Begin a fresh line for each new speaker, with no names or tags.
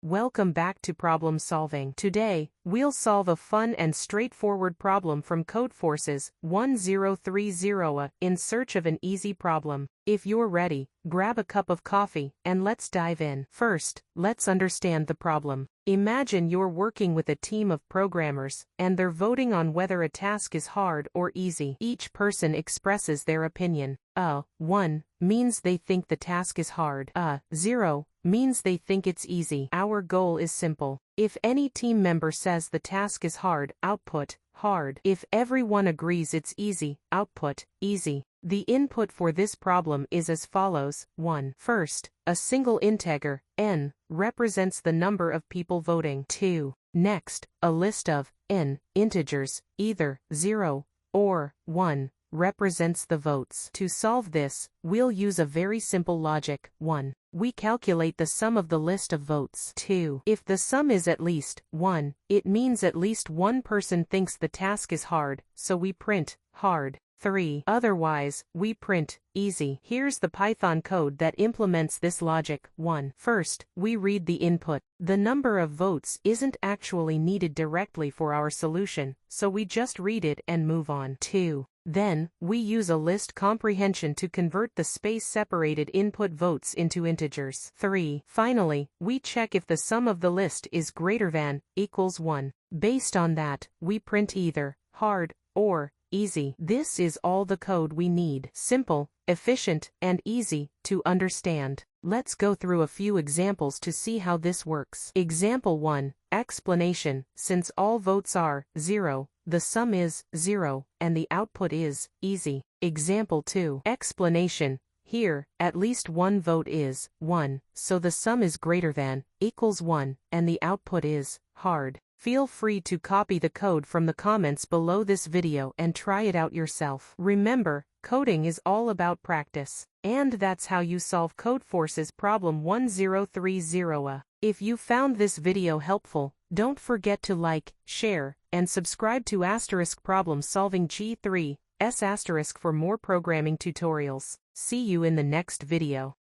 Welcome back to Problem Solving. Today, we'll solve a fun and straightforward problem from Codeforces 1030A in search of an easy problem. If you're ready, grab a cup of coffee and let's dive in. First, let's understand the problem. Imagine you're working with a team of programmers, and they're voting on whether a task is hard or easy. Each person expresses their opinion. 1 means they think the task is hard. 0 means they think it's easy. Our goal is simple. If any team member says the task is hard, output, hard. If everyone agrees it's easy, output, easy. The input for this problem is as follows. 1. First, a single integer, n, represents the number of people voting. 2. Next, a list of n integers, either 0 or 1, represents the votes. To solve this, we'll use a very simple logic. 1. We calculate the sum of the list of votes. 2. If the sum is at least 1, it means at least one person thinks the task is hard, so we print hard. 3. Otherwise, we print easy. Here's the Python code that implements this logic. 1. First, we read the input. The number of votes isn't actually needed directly for our solution, so we just read it and move on. 2. Then, we use a list comprehension to convert the space-separated input votes into integers. 3. Finally, we check if the sum of the list is greater than, equals 1. Based on that, we print either hard or easy. This is all the code we need. Simple, efficient, and easy to understand. Let's go through a few examples to see how this works. Example 1. Explanation. Since all votes are 0, the sum is 0, and the output is easy. Example 2. Explanation. Here, at least one vote is 1, so the sum is greater than, equals 1, and the output is hard. Feel free to copy the code from the comments below this video and try it out yourself. Remember, coding is all about practice. And that's how you solve Codeforces Problem 1030A. If you found this video helpful, don't forget to like, share, and subscribe to Problem Solving-G3S for more programming tutorials. See you in the next video.